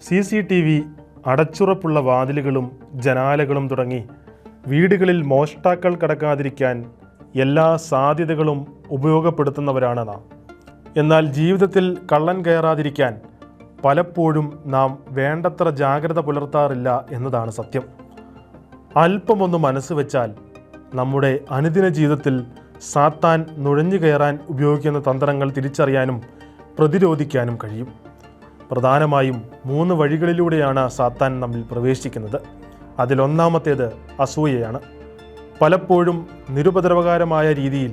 CCTV, അടച്ചുറപ്പുള്ള വാതിലുകളും ജനാലകളും തുടങ്ങി വീടുകളിൽ മോഷ്ടാക്കൾ കടക്കാതിരിക്കാൻ എല്ലാ സാധ്യതകളും ഉപയോഗപ്പെടുത്തുന്നവരാണ് നാം. എന്നാൽ ജീവിതത്തിൽ കള്ളൻ കയറാതിരിക്കാൻ പലപ്പോഴും നാം വേണ്ടത്ര ജാഗ്രത പുലർത്താറില്ല എന്നതാണ് സത്യം. അല്പമൊന്ന് മനസ്സ് വെച്ചാൽ നമ്മുടെ അനുദിന ജീവിതത്തിൽ സാത്താൻ നുഴഞ്ഞു കയറാൻ ഉപയോഗിക്കുന്ന തന്ത്രങ്ങൾ തിരിച്ചറിയാനും പ്രതിരോധിക്കാനും കഴിയും. പ്രധാനമായും 3 വഴികളിലൂടെയാണ് സാത്താൻ നമ്മിൽ പ്രവേശിക്കുന്നത്. അതിലൊന്നാമത്തേത് അസൂയയാണ്. പലപ്പോഴും നിരുപദ്രവകരമായ രീതിയിൽ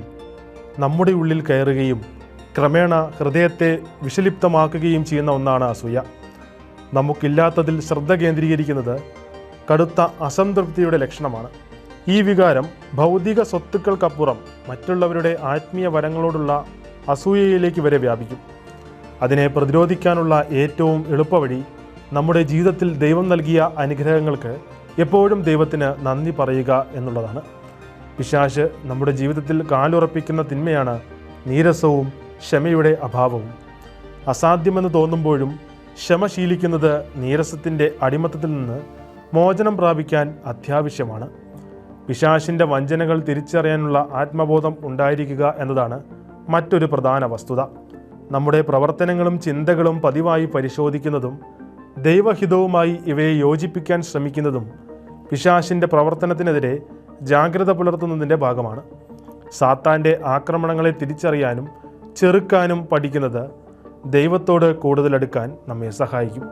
നമ്മുടെ ഉള്ളിൽ കയറുകയും ക്രമേണ ഹൃദയത്തെ വിഷലിപ്തമാക്കുകയും ചെയ്യുന്ന ഒന്നാണ് അസൂയ. നമുക്കില്ലാത്തതിൽ ശ്രദ്ധ കേന്ദ്രീകരിക്കുന്നത് കടുത്ത അസംതൃപ്തിയുടെ ലക്ഷണമാണ്. ഈ വികാരം ഭൗതിക സ്വത്തുക്കൾക്കപ്പുറം മറ്റുള്ളവരുടെ ആത്മീയ വരങ്ങളോടുള്ള അസൂയയിലേക്ക് വരെ വ്യാപിക്കും. അതിനെ പ്രതിരോധിക്കാനുള്ള ഏറ്റവും എളുപ്പവഴി നമ്മുടെ ജീവിതത്തിൽ ദൈവം നൽകിയ അനുഗ്രഹങ്ങൾക്ക് എപ്പോഴും ദൈവത്തിന് നന്ദി പറയുക എന്നുള്ളതാണ്. പിശാച് നമ്മുടെ ജീവിതത്തിൽ കാലുറപ്പിക്കുന്ന തിന്മയാണ് നീരസവും ക്ഷമയുടെ അഭാവവും. അസാധ്യമെന്ന് തോന്നുമ്പോഴും ക്ഷമ ശീലിക്കുന്നത് നീരസത്തിൻ്റെ അടിമത്തത്തിൽ നിന്ന് മോചനം പ്രാപിക്കാൻ അത്യാവശ്യമാണ്. പിശാചിൻ്റെ വഞ്ചനകൾ തിരിച്ചറിയാനുള്ള ആത്മബോധം ഉണ്ടായിരിക്കുക എന്നതാണ് മറ്റൊരു പ്രധാന വസ്തുത. നമ്മുടെ പ്രവർത്തനങ്ങളും ചിന്തകളും പതിവായി പരിശോധിക്കുന്നതും ദൈവഹിതവുമായി ഇവയെ യോജിപ്പിക്കാൻ ശ്രമിക്കുന്നതും പിശാചിൻ്റെ പ്രവർത്തനത്തിനെതിരെ ജാഗ്രത പുലർത്തുന്നതിൻ്റെ ഭാഗമാണ്. സാത്താൻ്റെ ആക്രമണങ്ങളെ തിരിച്ചറിയാനും ചെറുക്കാനും പഠിക്കുന്നത് ദൈവത്തോട് കൂടുതൽ അടുക്കാൻ നമ്മെ സഹായിക്കും.